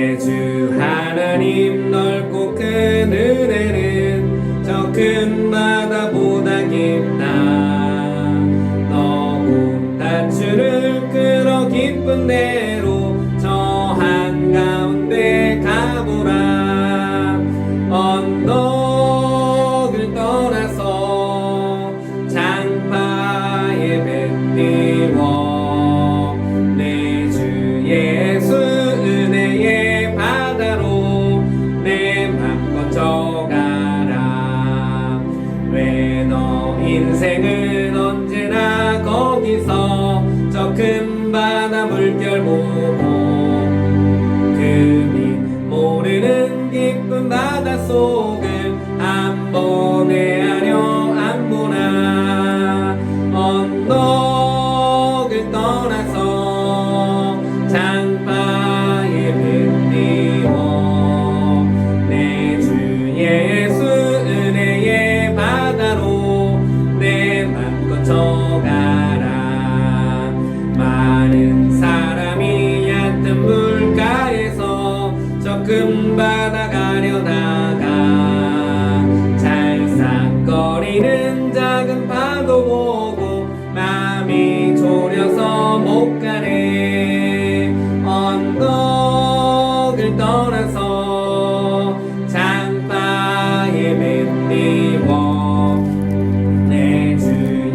내 주 하나님 넓고 큰 은혜는 저 큰 바다보다 깊다. 너고 다주를 끌어 깊은 대로 저 한가운데 가보라. 언덕을 떠나서 장파에 배 띄워 내 주 예수 은혜의 바다로 내 맘 건져가라. 왜 너 인생은 언제나 거기서 저 큰 바다 물결 보고 금이 모르는 깊은 바닷속을 한 번 헤아려 안 보나. 언덕을 떠나서 장파에 배 띄워 내 주 예수 은혜의 바다로 내 맘 건져가라. 많은 사람이 얕은 물가에서 저 큰 바다 가려다가 찰싹거리는 작은 파도 보고 마음이 졸여서 못 가네. 언덕을 떠나서 장파에 배 띄워 내 주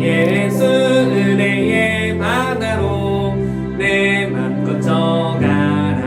예수 은혜의 바다로 내 맘 건져가라.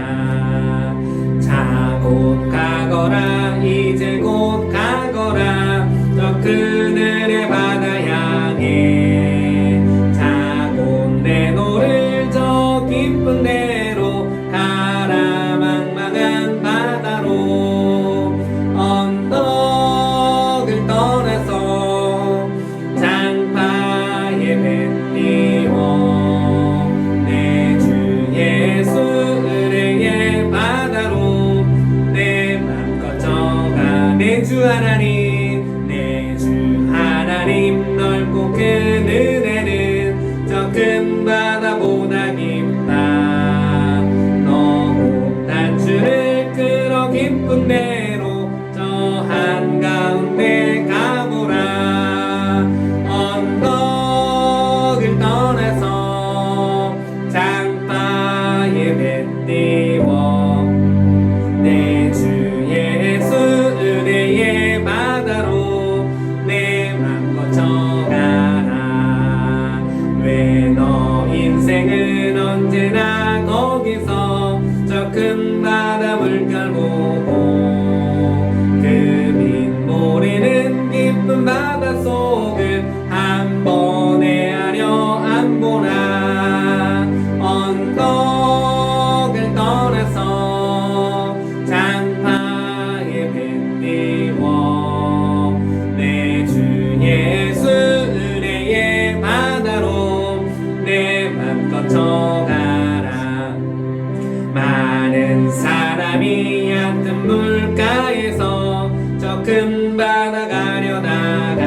자 곧 가거라. 이제 곧 가거라. 저 그늘의 바다 향해 자 곧 내노를 저 깊은 데로 가라. 망망한 바다로 언덕을 떠나서 장파에 배 띄워 내 주 예수 은혜의 바다로 내 맘 건져가. 내 주 하나님 내 주 하나님 넓고 큰 은혜는 저 큰 바다보다 깊다. 너고 단추를 끌어 깊은 데로 저 한가운데 가보라. 언덕을 떠나서 장파에 배 띄워 내 주 예수 은혜의 바다로 내 맘 건져가라. 왜 너 인생은 언제나 거기서 저 큰 바다 물결 보고 금이 모르는 깊은 바닷속을 한 번 헤아려 안 보나. 언덕을 떠나서 장파에 배 띄워 내 주 예수 은혜의 바다로 내 맘 건져가라. 많은 사람이 얕은 물가에서 저 큰 바다 가려다가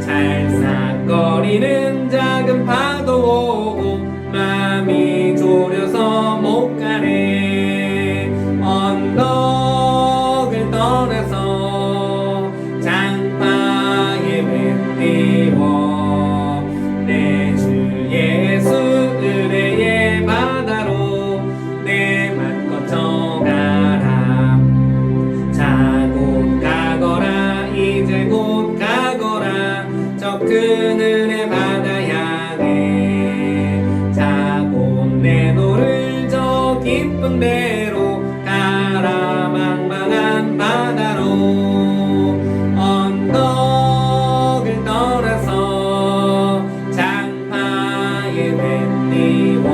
찰싹거리는 작은 파도 보고 마음이 졸여서 못 가네. 언덕을 떠나서 장파에 배 띄워 내 주 예수 은혜의 바다로 내 맘 건져가라. 자 곧 가거라. 이제 곧 가거라. 저 그늘의 바다 향해 자 곧 내노를 저 깊은 데로 가라. 망망한 바다로 언덕을 떠나서 장파에 배 띄워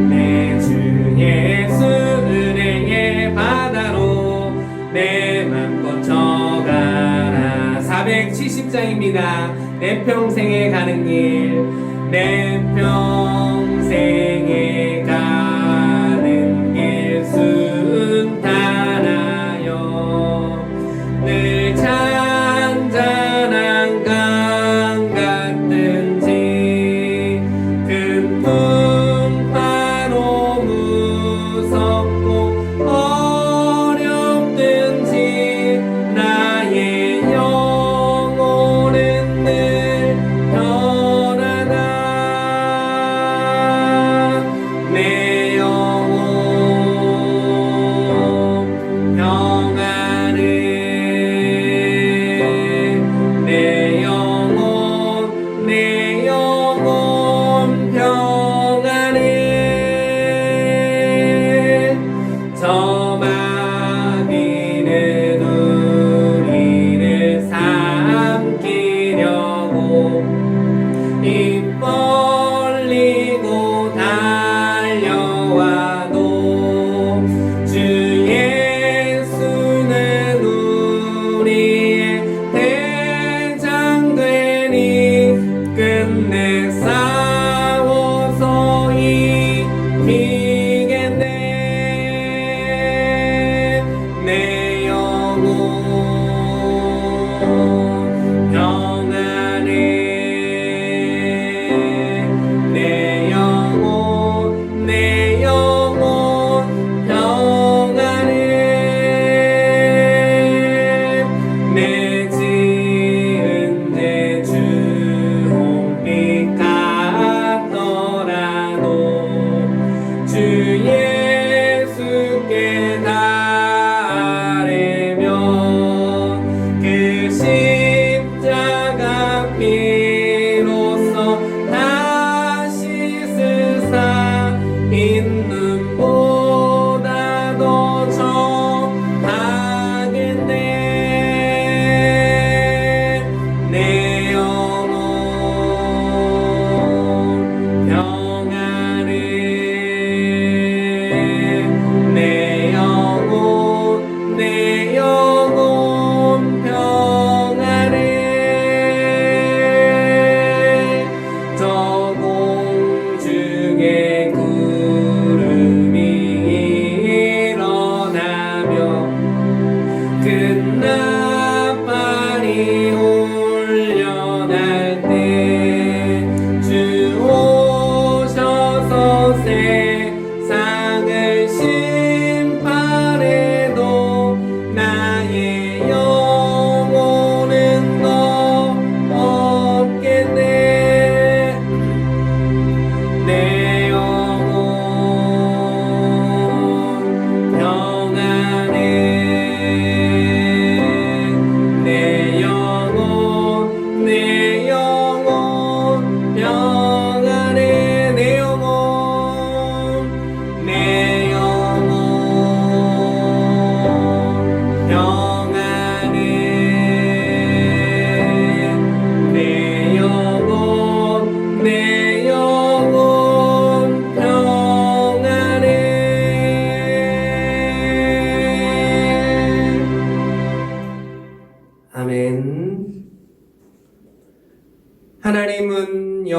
내 주 예수 은혜의 바다로 내 맘 건져가라. 470장입니다. 내 평생에 가는 길. 내 평생에 가는 길 순탄하여 늘 잔잔한 강 같은지 큰 풍파로 무서워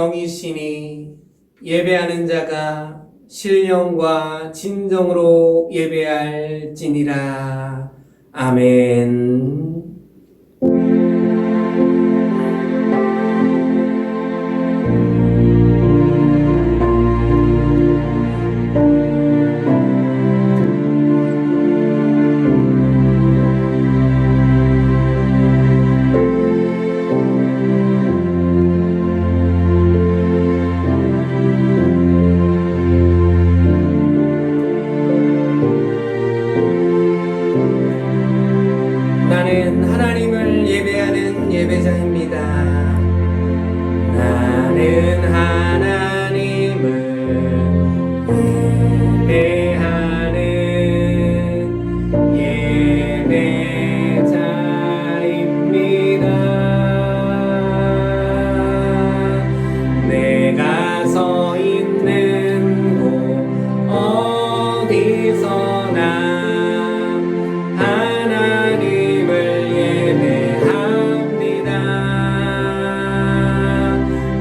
영이시니 예배하는 자가 신령과 진정으로 예배할지니라. 아멘. 나는 하나님을 예배하는 예배자입니다. 나는 하나님을 예배하는 예배자입니다. 내가 서 있는 곳 어디서나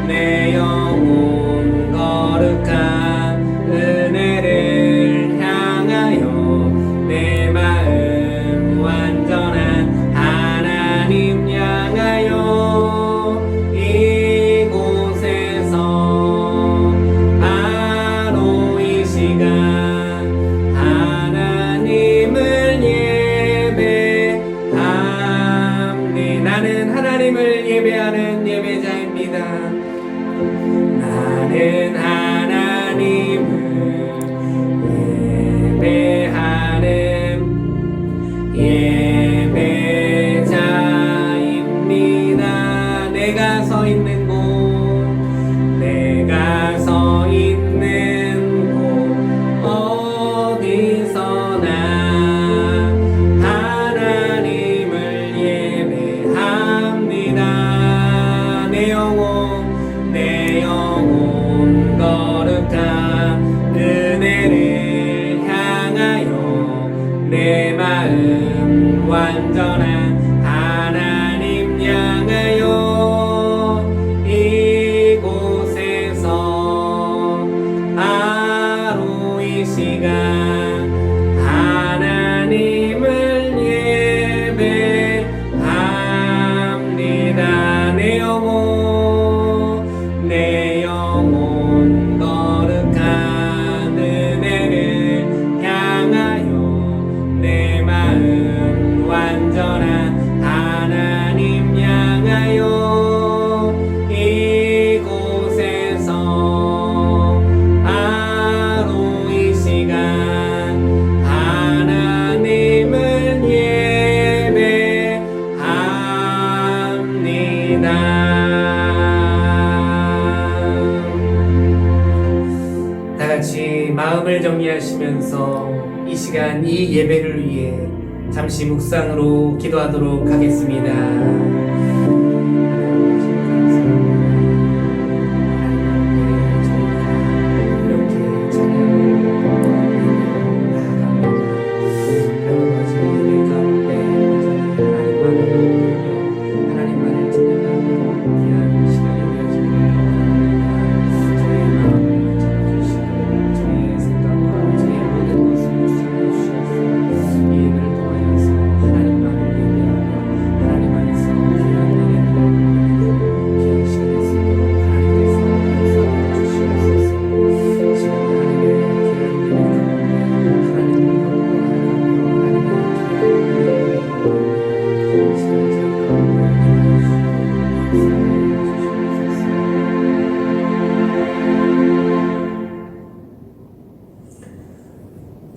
내 영혼 거룩한 은혜를 향하여 내 마음 완전한 하나님 향하여 이곳에서 바로 이 시간 하나님을 예배합니다. 나는 하나님을 예배하는 예배자입니다. 나는 하나님을 예배하는 예배자입니다. 내가 서 있는 곳, 내가 서 있는 곳 어디서나 하나님을 예배합니다. 내 영혼 거룩한 은혜를 향하여 내 마음 완전한 하나님 향하여 이곳에서 바로 이 시간 하나님을 예배합니다. 내 영혼 거룩한 은혜를 향하여 내 마음 완전한 하나님 향하여 이곳에서 바로 이 시간 하나님을 예배합니다. 다같이 마음을 정리하시면서 이 시간 이 예배를 위해 잠시 묵상으로 기도하도록 하겠습니다.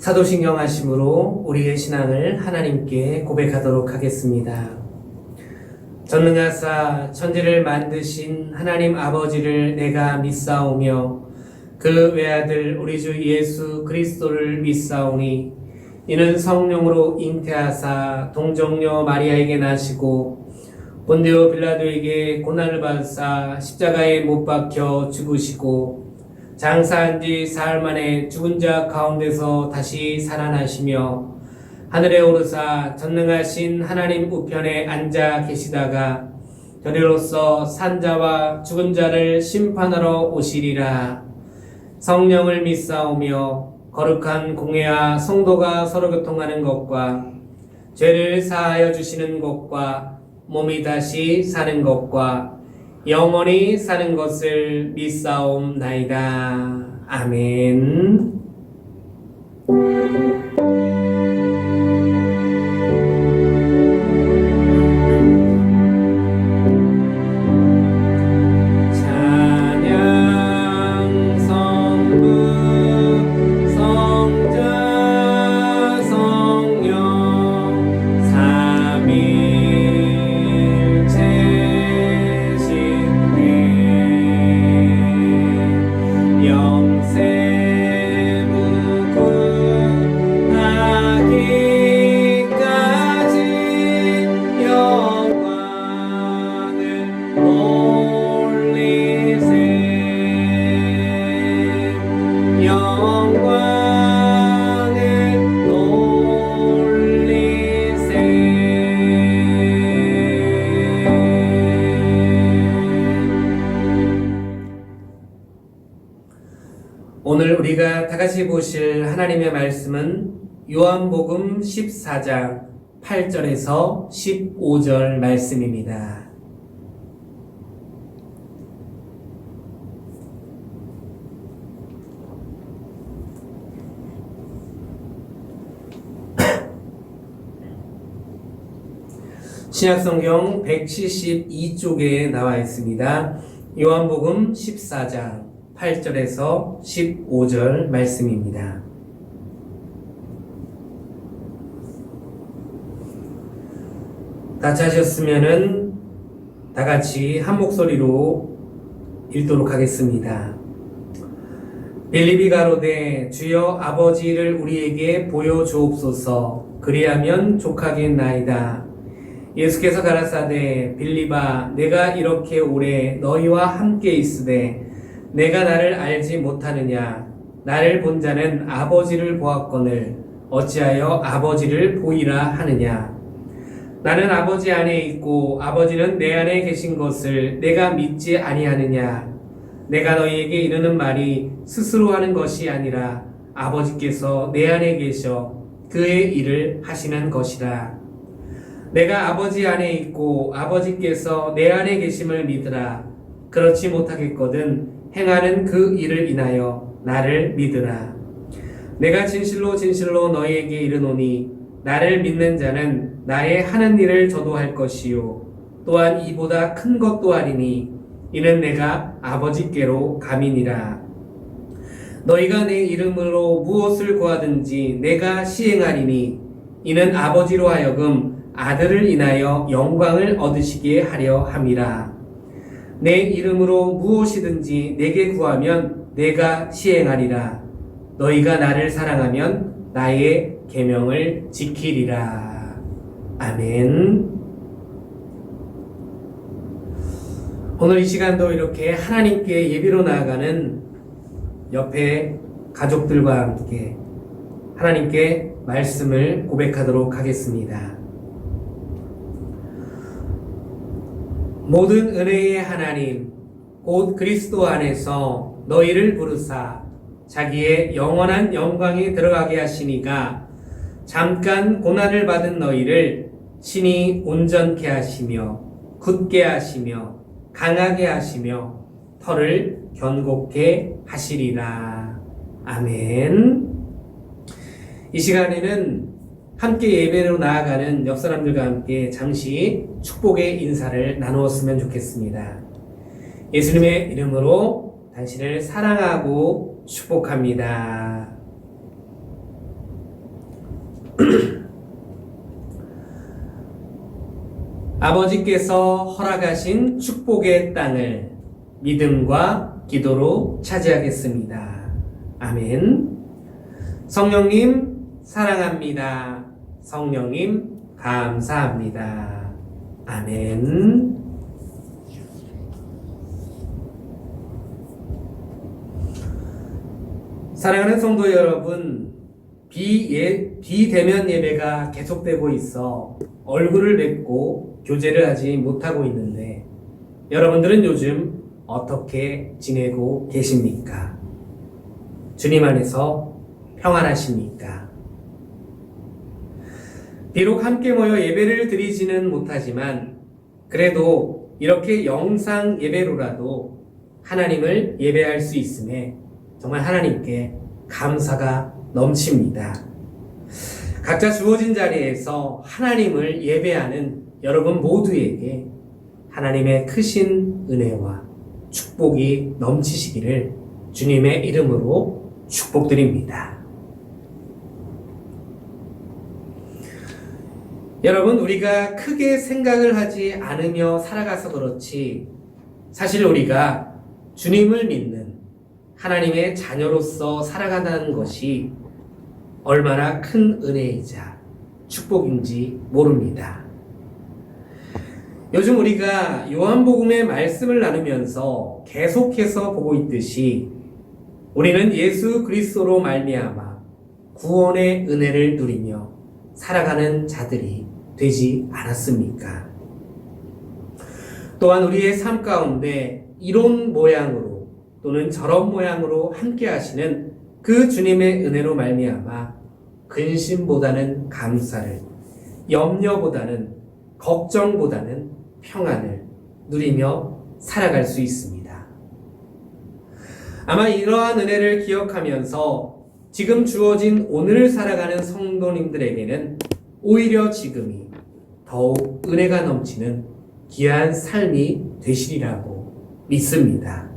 사도신경하심으로 우리의 신앙을 하나님께 고백하도록 하겠습니다. 전능하사 천지를 만드신 하나님 아버지를 내가 믿사오며 그 외아들 우리 주 예수 그리스도를 믿사오니 이는 성령으로 잉태하사 동정녀 마리아에게 나시고 본디오 빌라도에게 고난을 받으사 십자가에 못 박혀 죽으시고 장사한 지 사흘 만에 죽은 자 가운데서 다시 살아나시며 하늘에 오르사 전능하신 하나님 우편에 앉아 계시다가 저리로서 산자와 죽은 자를 심판하러 오시리라. 성령을 믿사오며 거룩한 공회와 성도가 서로 교통하는 것과 죄를 사하여 주시는 것과 몸이 다시 사는 것과 영원히 사는 것을 믿사옵나이다. 아멘. 오늘 우리가 다같이 보실 하나님의 말씀은 요한복음 14장 8절에서 15절 말씀입니다. 신약성경 172쪽에 나와 있습니다. 요한복음 14장 8절에서 15절 말씀입니다. 다 찾으셨으면은 다 같이 한 목소리로 읽도록 하겠습니다. 빌립이 가로되 주여 아버지를 우리에게 보여주옵소서. 그리하면 족하겠나이다. 예수께서 가라사대 빌립아 내가 이렇게 오래 너희와 함께 있으되 내가 나를 알지 못하느냐? 나를 본 자는 아버지를 보았거늘 어찌하여 아버지를 보이라 하느냐? 나는 아버지 안에 있고 아버지는 내 안에 계신 것을 내가 믿지 아니하느냐? 내가 너희에게 이르는 말이 스스로 하는 것이 아니라 아버지께서 내 안에 계셔 그의 일을 하시는 것이라. 내가 아버지 안에 있고 아버지께서 내 안에 계심을 믿으라. 그렇지 못하겠거든 행하는 그 일을 인하여 나를 믿으라. 내가 진실로 진실로 너희에게 이르노니 나를 믿는 자는 나의 하는 일을 저도 할 것이요 또한 이보다 큰 것도 하리니 이는 내가 아버지께로 감이니라. 너희가 내 이름으로 무엇을 구하든지 내가 시행하리니 이는 아버지로 하여금 아들을 인하여 영광을 얻으시게 하려 함이라. 내 이름으로 무엇이든지 내게 구하면 내가 시행하리라. 너희가 나를 사랑하면 나의 계명을 지키리라. 아멘. 오늘 이 시간도 이렇게 하나님께 예비로 나아가는 옆에 가족들과 함께 하나님께 말씀을 고백하도록 하겠습니다. 모든 은혜의 하나님 곧 그리스도 안에서 너희를 부르사 자기의 영원한 영광에 들어가게 하시니가 잠깐 고난을 받은 너희를 친히 온전케 하시며 굳게 하시며 강하게 하시며 터를 견고케 하시리라. 아멘. 이 시간에는 함께 예배로 나아가는 옆 사람들과 함께 잠시 축복의 인사를 나누었으면 좋겠습니다. 예수님의 이름으로 당신을 사랑하고 축복합니다. 아버지께서 허락하신 축복의 땅을 믿음과 기도로 차지하겠습니다. 아멘. 성령님 사랑합니다. 성령님 감사합니다. 아멘. 사랑하는 성도 여러분, 비대면 예배가 계속되고 있어 얼굴을 뵙고 교제를 하지 못하고 있는데 여러분들은 요즘 어떻게 지내고 계십니까? 주님 안에서 평안하십니까? 비록 함께 모여 예배를 드리지는 못하지만 그래도 이렇게 영상 예배로라도 하나님을 예배할 수 있음에 정말 하나님께 감사가 넘칩니다. 각자 주어진 자리에서 하나님을 예배하는 여러분 모두에게 하나님의 크신 은혜와 축복이 넘치시기를 주님의 이름으로 축복드립니다. 여러분, 우리가 크게 생각을 하지 않으며 살아가서 그렇지 사실 우리가 주님을 믿는 하나님의 자녀로서 살아간다는 것이 얼마나 큰 은혜이자 축복인지 모릅니다. 요즘 우리가 요한복음의 말씀을 나누면서 계속해서 보고 있듯이 우리는 예수 그리스도로 말미암아 구원의 은혜를 누리며 살아가는 자들이 되지 않았습니까? 또한 우리의 삶 가운데 이런 모양으로 또는 저런 모양으로 함께 하시는 그 주님의 은혜로 말미암아 근심보다는 감사를, 염려보다는 걱정보다는 평안을 누리며 살아갈 수 있습니다. 아마 이러한 은혜를 기억하면서 지금 주어진 오늘을 살아가는 성도님들에게는 오히려 지금이 더욱 은혜가 넘치는 귀한 삶이 되시리라고 믿습니다.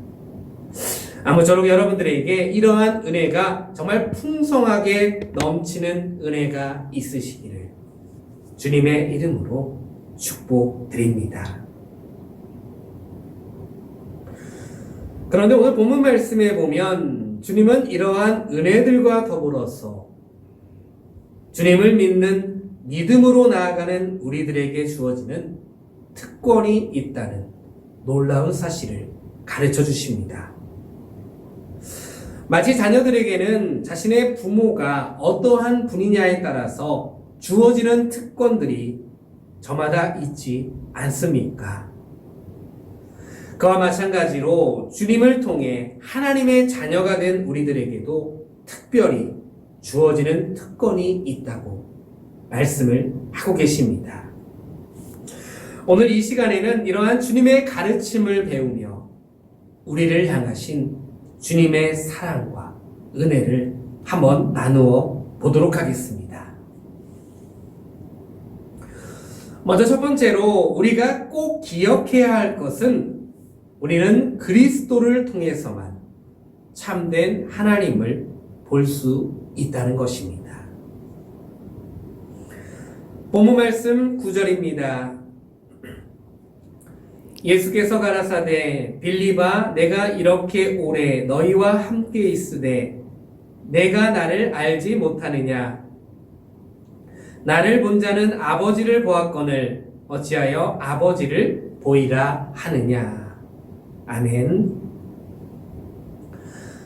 아무쪼록 여러분들에게 이러한 은혜가 정말 풍성하게 넘치는 은혜가 있으시기를 주님의 이름으로 축복드립니다. 그런데 오늘 본문 말씀에 보면 주님은 이러한 은혜들과 더불어서 주님을 믿는 믿음으로 나아가는 우리들에게 주어지는 특권이 있다는 놀라운 사실을 가르쳐 주십니다. 마치 자녀들에게는 자신의 부모가 어떠한 분이냐에 따라서 주어지는 특권들이 저마다 있지 않습니까? 그와 마찬가지로 주님을 통해 하나님의 자녀가 된 우리들에게도 특별히 주어지는 특권이 있다고 말씀을 하고 계십니다. 오늘 이 시간에는 이러한 주님의 가르침을 배우며 우리를 향하신 주님의 사랑과 은혜를 한번 나누어 보도록 하겠습니다. 먼저 첫 번째로 우리가 꼭 기억해야 할 것은 우리는 그리스도를 통해서만 참된 하나님을 볼 수 있다는 것입니다. 본문 말씀 9절입니다. 예수께서 가라사대 빌립아 내가 이렇게 오래 너희와 함께 있으되 내가 나를 알지 못하느냐 나를 본 자는 아버지를 보았거늘 어찌하여 아버지를 보이라 하느냐. 아멘.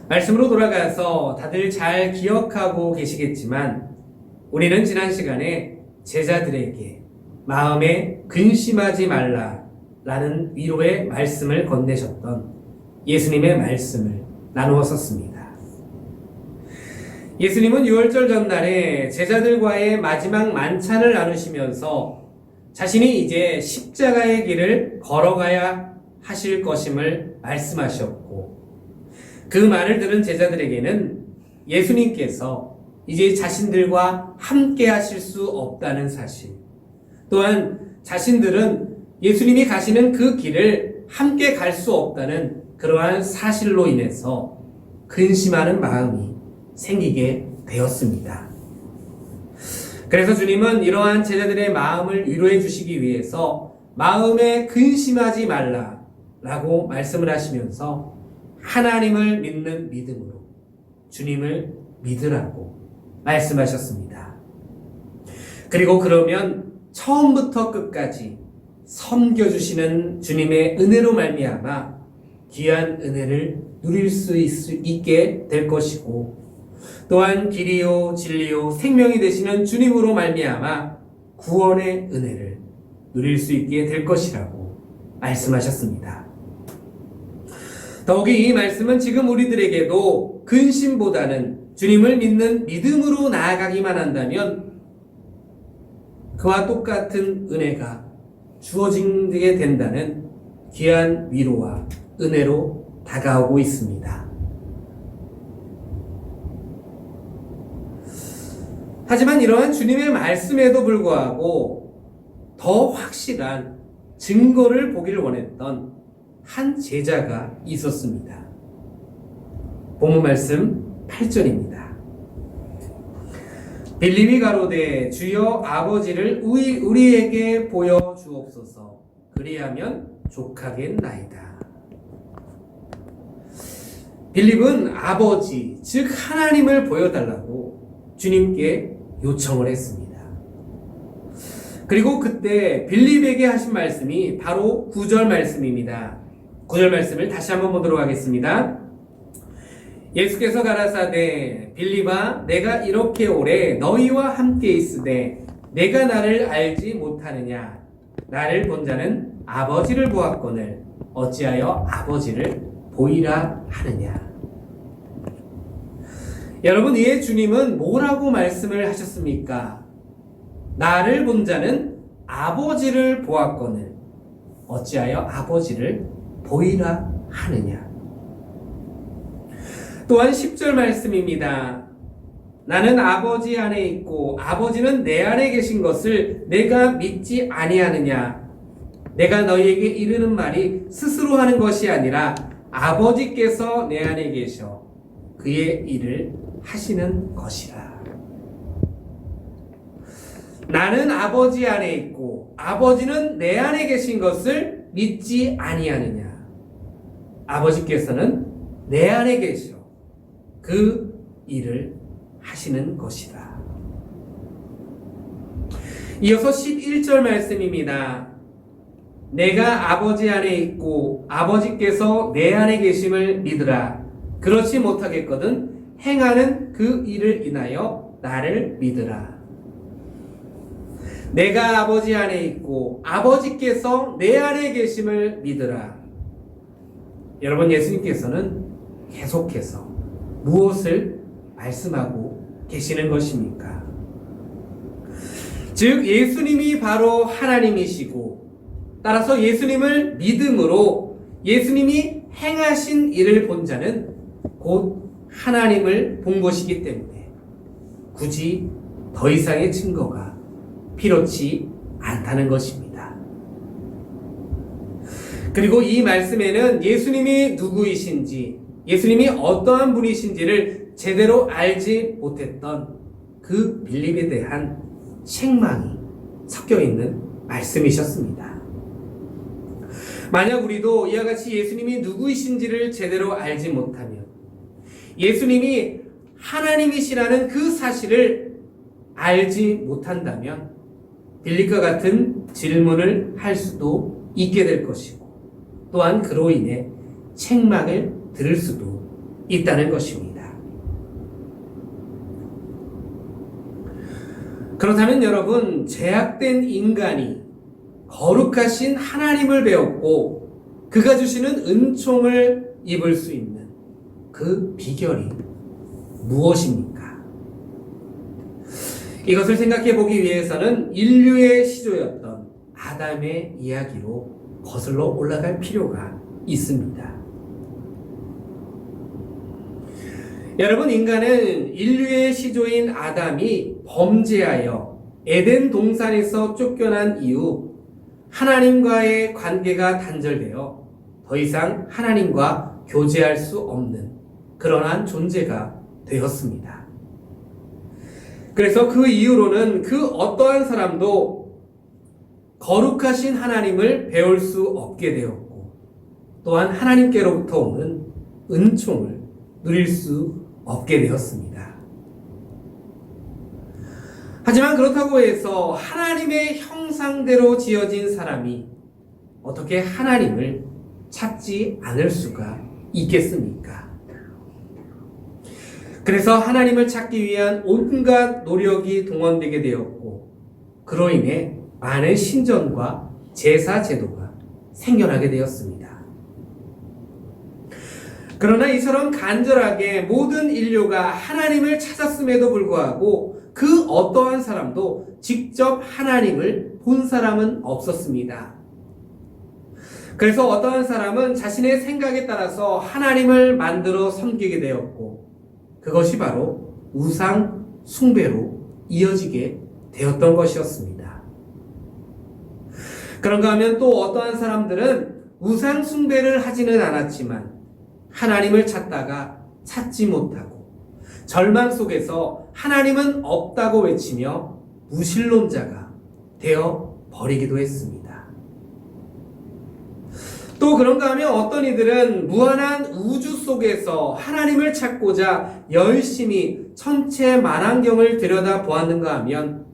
말씀으로 돌아가서 다들 잘 기억하고 계시겠지만 우리는 지난 시간에 제자들에게 마음에 근심하지 말라 라는 위로의 말씀을 건네셨던 예수님의 말씀을 나누었었습니다. 예수님은 유월절 전날에 제자들과의 마지막 만찬을 나누시면서 자신이 이제 십자가의 길을 걸어가야 하실 것임을 말씀하셨고 그 말을 들은 제자들에게는 예수님께서 이제 자신들과 함께 하실 수 없다는 사실, 또한 자신들은 예수님이 가시는 그 길을 함께 갈 수 없다는 그러한 사실로 인해서 근심하는 마음이 생기게 되었습니다. 그래서 주님은 이러한 제자들의 마음을 위로해 주시기 위해서 마음에 근심하지 말라라고 말씀을 하시면서 하나님을 믿는 믿음으로 주님을 믿으라고 말씀하셨습니다. 그리고 그러면 처음부터 끝까지 섬겨주시는 주님의 은혜로 말미암아 귀한 은혜를 누릴 수 있게 될 것이고 또한 길이요 진리요 생명이 되시는 주님으로 말미암아 구원의 은혜를 누릴 수 있게 될 것이라고 말씀하셨습니다. 더욱이 이 말씀은 지금 우리들에게도 근심보다는 주님을 믿는 믿음으로 나아가기만 한다면 그와 똑같은 은혜가 주어지게 된다는 귀한 위로와 은혜로 다가오고 있습니다. 하지만 이러한 주님의 말씀에도 불구하고 더 확실한 증거를 보기를 원했던 한 제자가 있었습니다. 본문 말씀 8절입니다. 빌립이 가로되 주여 아버지를 우리에게 보여주옵소서 그리하면 족하겠나이다. 빌립은 아버지 즉 하나님을 보여달라고 주님께 요청을 했습니다. 그리고 그때 빌립에게 하신 말씀이 바로 9절 말씀입니다. 9절 말씀을 다시 한번 보도록 하겠습니다. 예수께서 가라사대 빌립아 내가 이렇게 오래 너희와 함께 있으되 내가 나를 알지 못하느냐 나를 본 자는 아버지를 보았거늘 어찌하여 아버지를 보이라 하느냐. 여러분 이에 주님은 뭐라고 말씀을 하셨습니까? 나를 본 자는 아버지를 보았거늘 어찌하여 아버지를 보이라 하느냐. 또한 10절 말씀입니다. 나는 아버지 안에 있고 아버지는 내 안에 계신 것을 내가 믿지 아니하느냐. 내가 너희에게 이르는 말이 스스로 하는 것이 아니라 아버지께서 내 안에 계셔 그의 일을 하시는 것이라. 나는 아버지 안에 있고 아버지는 내 안에 계신 것을 믿지 아니하느냐. 아버지께서는 내 안에 계셔 그 일을 하시는 것이다. 이어서 11절 말씀입니다. 내가 아버지 안에 있고 아버지께서 내 안에 계심을 믿으라. 그렇지 못하겠거든 행하는 그 일을 인하여 나를 믿으라. 내가 아버지 안에 있고 아버지께서 내 안에 계심을 믿으라. 여러분 예수님께서는 계속해서 무엇을 말씀하고 계시는 것입니까? 즉 예수님이 바로 하나님이시고 따라서 예수님을 믿음으로 예수님이 행하신 일을 본 자는 곧 하나님을 본 것이기 때문에 굳이 더 이상의 증거가 필요치 않다는 것입니다. 그리고 이 말씀에는 예수님이 누구이신지 예수님이 어떠한 분이신지를 제대로 알지 못했던 그 빌립에 대한 책망이 섞여 있는 말씀이셨습니다. 만약 우리도 이와 같이 예수님이 누구이신지를 제대로 알지 못하면 예수님이 하나님이시라는 그 사실을 알지 못한다면 빌립과 같은 질문을 할 수도 있게 될 것이고 또한 그로 인해 책망을 들을 수도 있다는 것입니다. 그렇다면 여러분 죄악된 인간이 거룩하신 하나님을 배웠고 그가 주시는 은총을 입을 수 있는 그 비결이 무엇입니까? 이것을 생각해 보기 위해서는 인류의 시조였던 아담의 이야기로 거슬러 올라갈 필요가 있습니다. 여러분 인간은 인류의 시조인 아담이 범죄하여 에덴 동산에서 쫓겨난 이후 하나님과의 관계가 단절되어 더 이상 하나님과 교제할 수 없는 그러한 존재가 되었습니다. 그래서 그 이후로는 그 어떠한 사람도 거룩하신 하나님을 배울 수 없게 되었고 또한 하나님께로부터 오는 은총을 누릴 수 없게 되었습니다. 하지만 그렇다고 해서 하나님의 형상대로 지어진 사람이 어떻게 하나님을 찾지 않을 수가 있겠습니까? 그래서 하나님을 찾기 위한 온갖 노력이 동원되게 되었고 그로 인해 많은 신전과 제사 제도가 생겨나게 되었습니다. 그러나 이처럼 간절하게 모든 인류가 하나님을 찾았음에도 불구하고 그 어떠한 사람도 직접 하나님을 본 사람은 없었습니다. 그래서 어떠한 사람은 자신의 생각에 따라서 하나님을 만들어 섬기게 되었고, 그것이 바로 우상 숭배로 이어지게 되었던 것이었습니다. 그런가 하면 또 어떠한 사람들은 우상 숭배를 하지는 않았지만 하나님을 찾다가 찾지 못하고 절망 속에서 하나님은 없다고 외치며 무신론자가 되어 버리기도 했습니다. 또 그런가 하면 어떤 이들은 무한한 우주 속에서 하나님을 찾고자 열심히 천체 만환경을 들여다 보았는가 하면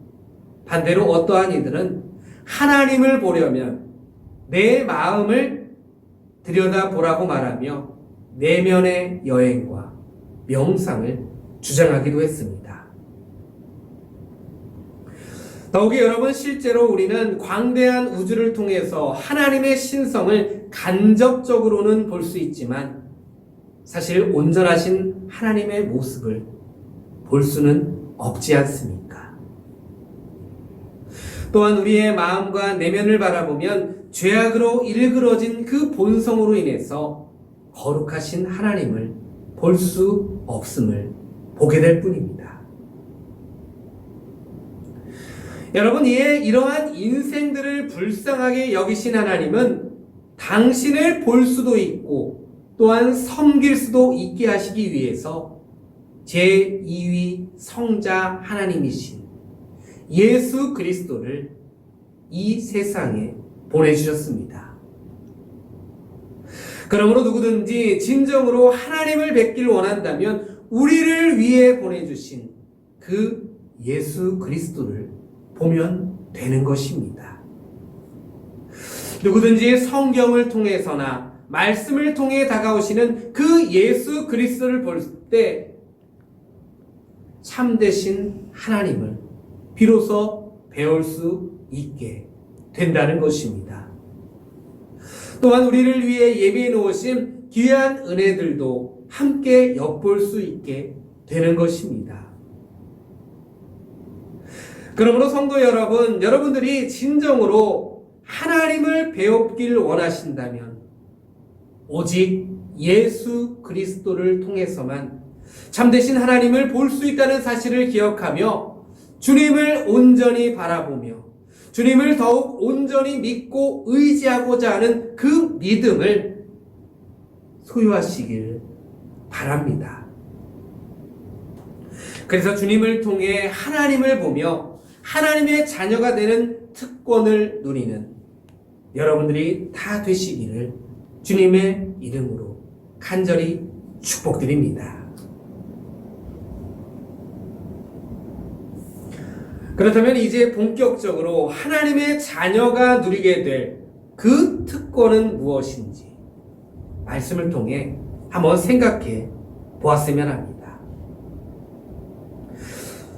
반대로 어떠한 이들은 하나님을 보려면 내 마음을 들여다 보라고 말하며 내면의 여행과 명상을 주장하기도 했습니다. 더욱이 여러분, 실제로 우리는 광대한 우주를 통해서 하나님의 신성을 간접적으로는 볼 수 있지만 사실 온전하신 하나님의 모습을 볼 수는 없지 않습니까? 또한 우리의 마음과 내면을 바라보면 죄악으로 일그러진 그 본성으로 인해서 거룩하신 하나님을 볼 수 없음을 보게 될 뿐입니다. 여러분, 이에 이러한 인생들을 불쌍하게 여기신 하나님은 당신을 볼 수도 있고 또한 섬길 수도 있게 하시기 위해서 제2위 성자 하나님이신 예수 그리스도를 이 세상에 보내주셨습니다. 그러므로 누구든지 진정으로 하나님을 뵙기를 원한다면 우리를 위해 보내주신 그 예수 그리스도를 보면 되는 것입니다. 누구든지 성경을 통해서나 말씀을 통해 다가오시는 그 예수 그리스도를 볼 때 참되신 하나님을 비로소 배울 수 있게 된다는 것입니다. 또한 우리를 위해 예비해 놓으신 귀한 은혜들도 함께 엿볼 수 있게 되는 것입니다. 그러므로 성도 여러분, 여러분들이 진정으로 하나님을 배우길 원하신다면 오직 예수 그리스도를 통해서만 참되신 하나님을 볼 수 있다는 사실을 기억하며 주님을 온전히 바라보며 주님을 더욱 온전히 믿고 의지하고자 하는 그 믿음을 소유하시길 바랍니다. 그래서 주님을 통해 하나님을 보며 하나님의 자녀가 되는 특권을 누리는 여러분들이 다 되시기를 주님의 이름으로 간절히 축복드립니다. 그렇다면 이제 본격적으로 하나님의 자녀가 누리게 될 그 특권은 무엇인지 말씀을 통해 한번 생각해 보았으면 합니다.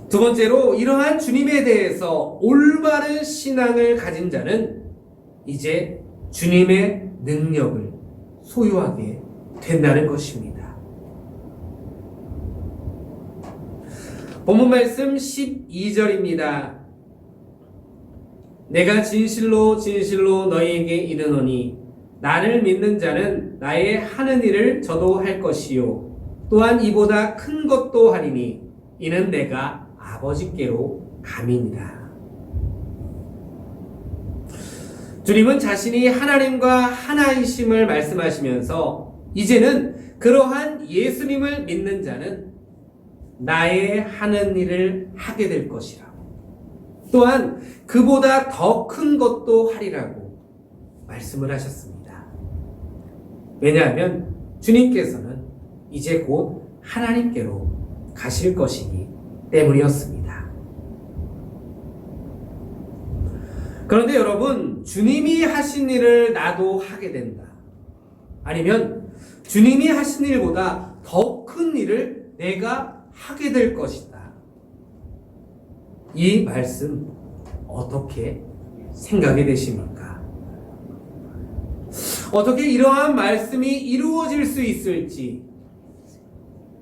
두 번째로, 이러한 주님에 대해서 올바른 신앙을 가진 자는 이제 주님의 능력을 소유하게 된다는 것입니다. 본문 말씀 12절입니다. 내가 진실로 진실로 너희에게 이르노니 나를 믿는 자는 나의 하는 일을 저도 할 것이요 또한 이보다 큰 것도 하리니 이는 내가 아버지께로 감이니라. 주님은 자신이 하나님과 하나이심을 말씀하시면서 이제는 그러한 예수님을 믿는 자는 나의 하는 일을 하게 될 것이라. 또한 그보다 더 큰 것도 하리라고 말씀을 하셨습니다. 왜냐하면 주님께서는 이제 곧 하나님께로 가실 것이기 때문이었습니다. 그런데 여러분, 주님이 하신 일을 나도 하게 된다. 아니면 주님이 하신 일보다 더 큰 일을 내가 하게 될 것이다. 이 말씀 어떻게 생각이 되십니까? 어떻게 이러한 말씀이 이루어질 수 있을지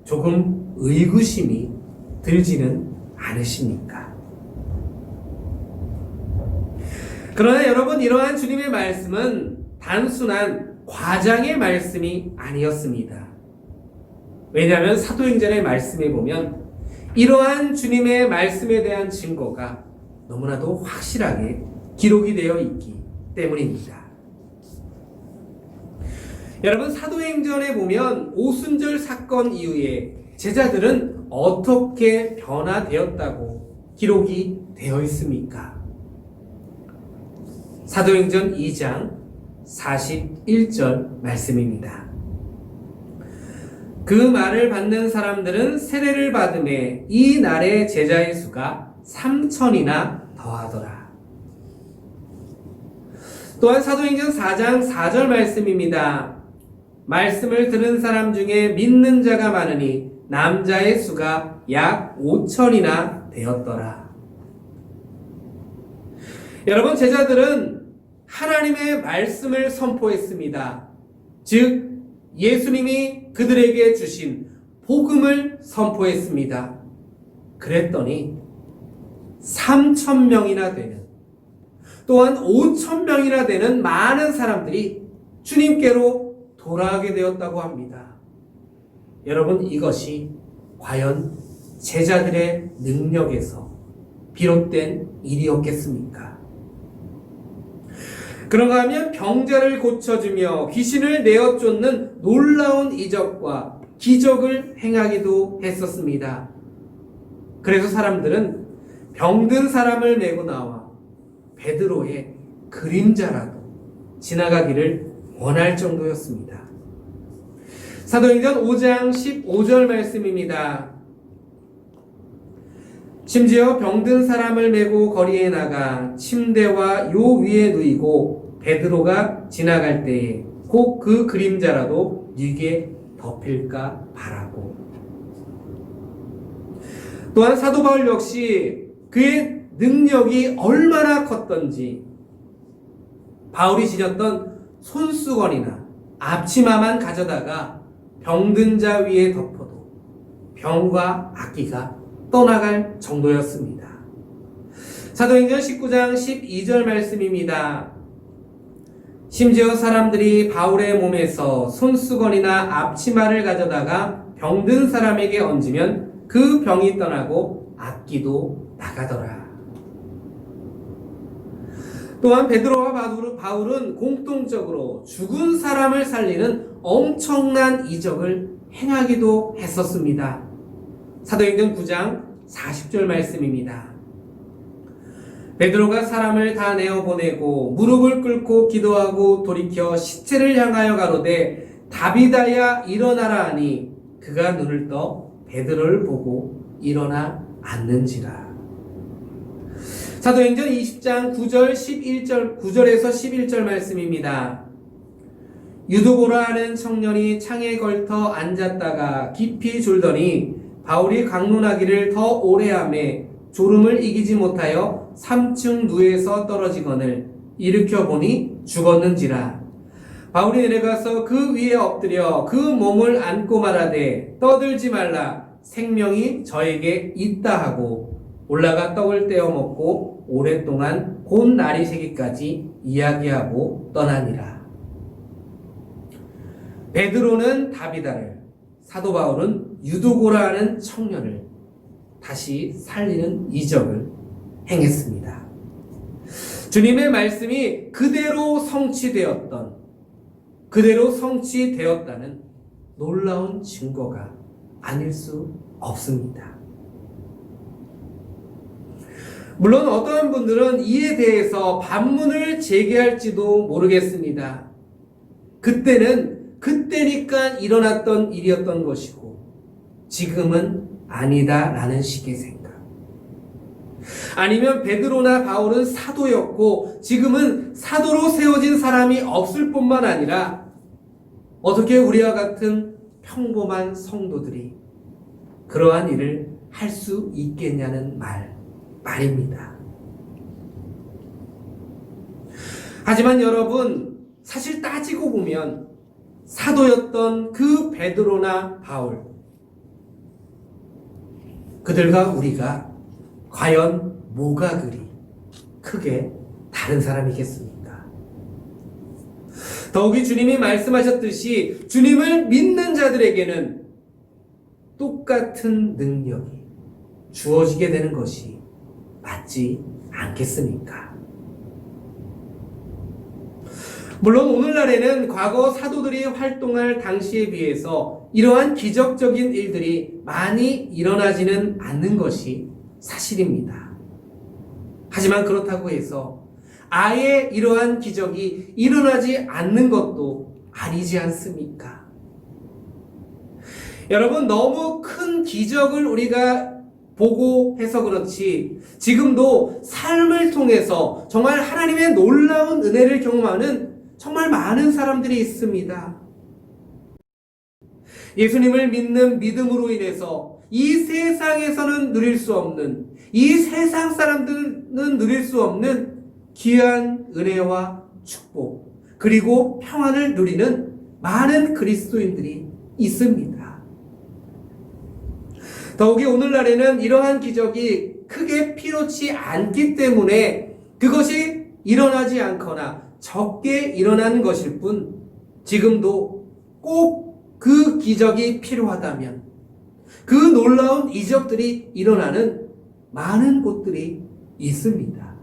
조금 의구심이 들지는 않으십니까? 그러나 여러분, 이러한 주님의 말씀은 단순한 과장의 말씀이 아니었습니다. 왜냐하면 사도행전의 말씀에 보면 이러한 주님의 말씀에 대한 증거가 너무나도 확실하게 기록이 되어 있기 때문입니다. 여러분, 사도행전에 보면 오순절 사건 이후에 제자들은 어떻게 변화되었다고 기록이 되어 있습니까? 사도행전 2장 41절 말씀입니다. 그 말을 받는 사람들은 세례를 받음에 이 날의 제자의 수가 3,000이나 더하더라. 또한 사도행전 4장 4절 말씀입니다. 말씀을 들은 사람 중에 믿는 자가 많으니 남자의 수가 약 5,000이나 되었더라. 여러분, 제자들은 하나님의 말씀을 선포했습니다. 즉 예수님이 그들에게 주신 복음을 선포했습니다. 그랬더니 3,000명이나 되는, 또한 5,000명이나 되는 많은 사람들이 주님께로 돌아가게 되었다고 합니다. 여러분, 이것이 과연 제자들의 능력에서 비롯된 일이었겠습니까? 그런가 하면 병자를 고쳐주며 귀신을 내어 쫓는 놀라운 이적과 기적을 행하기도 했었습니다. 그래서 사람들은 병든 사람을 메고 나와 베드로의 그림자라도 지나가기를 원할 정도였습니다. 사도행전 5장 15절 말씀입니다. 심지어 병든 사람을 메고 거리에 나가 침대와 요 위에 누이고 베드로가 지나갈 때에 곧 그 그림자라도 네게 덮일까 바라고. 또한 사도 바울 역시 그의 능력이 얼마나 컸던지 바울이 지녔던 손수건이나 앞치마만 가져다가 병든 자 위에 덮어도 병과 악기가 떠나갈 정도였습니다. 사도행전 19장 12절 말씀입니다. 심지어 사람들이 바울의 몸에서 손수건이나 앞치마를 가져다가 병든 사람에게 얹으면 그 병이 떠나고 악기도 나가더라. 또한 베드로와 바울은 공통적으로 죽은 사람을 살리는 엄청난 이적을 행하기도 했었습니다. 사도행전 9장 40절 말씀입니다. 베드로가 사람을 다 내어보내고 무릎을 꿇고 기도하고 돌이켜 시체를 향하여 가로되 다비다야 일어나라 하니 그가 눈을 떠 베드로를 보고 일어나 앉는지라. 사도행전 20장 9절에서 11절 말씀입니다. 유두고라 하는 청년이 창에 걸터 앉았다가 깊이 졸더니 바울이 강론하기를 더 오래 하매 졸음을 이기지 못하여 3층 누에서 떨어지거늘 일으켜 보니 죽었는지라. 바울이 내려가서 그 위에 엎드려 그 몸을 안고 말하되 떠들지 말라 생명이 저에게 있다 하고 올라가 떡을 떼어 먹고 오랫동안 곧 날이 새기까지 이야기하고 떠나니라. 베드로는 다비다를, 사도 바울은 유두고라 하는 청년을 다시 살리는 이적을 행했습니다. 주님의 말씀이 그대로 성취되었다는 놀라운 증거가 아닐 수 없습니다. 물론 어떠한 분들은 이에 대해서 반문을 제기할지도 모르겠습니다. 그때니까 일어났던 일이었던 것이고 지금은 아니다라는 식의 생각. 아니면 베드로나 바울은 사도였고 지금은 사도로 세워진 사람이 없을 뿐만 아니라 어떻게 우리와 같은 평범한 성도들이 그러한 일을 할 수 있겠냐는 말입니다. 하지만 여러분, 사실 따지고 보면 사도였던 그 베드로나 바울, 그들과 우리가 과연 뭐가 그리 크게 다른 사람이겠습니까? 더욱이 주님이 말씀하셨듯이 주님을 믿는 자들에게는 똑같은 능력이 주어지게 되는 것이 맞지 않겠습니까? 물론 오늘날에는 과거 사도들이 활동할 당시에 비해서 이러한 기적적인 일들이 많이 일어나지는 않는 것이 사실입니다. 하지만 그렇다고 해서 아예 이러한 기적이 일어나지 않는 것도 아니지 않습니까? 여러분, 너무 큰 기적을 우리가 보고 해서 그렇지 지금도 삶을 통해서 정말 하나님의 놀라운 은혜를 경험하는 정말 많은 사람들이 있습니다. 예수님을 믿는 믿음으로 인해서 이 세상에서는 누릴 수 없는, 이 세상 사람들은 누릴 수 없는 귀한 은혜와 축복, 그리고 평안을 누리는 많은 그리스도인들이 있습니다. 더욱이 오늘날에는 이러한 기적이 크게 필요치 않기 때문에 그것이 일어나지 않거나 적게 일어나는 것일 뿐, 지금도 꼭 그 기적이 필요하다면 그 놀라운 이적들이 일어나는 많은 곳들이 있습니다.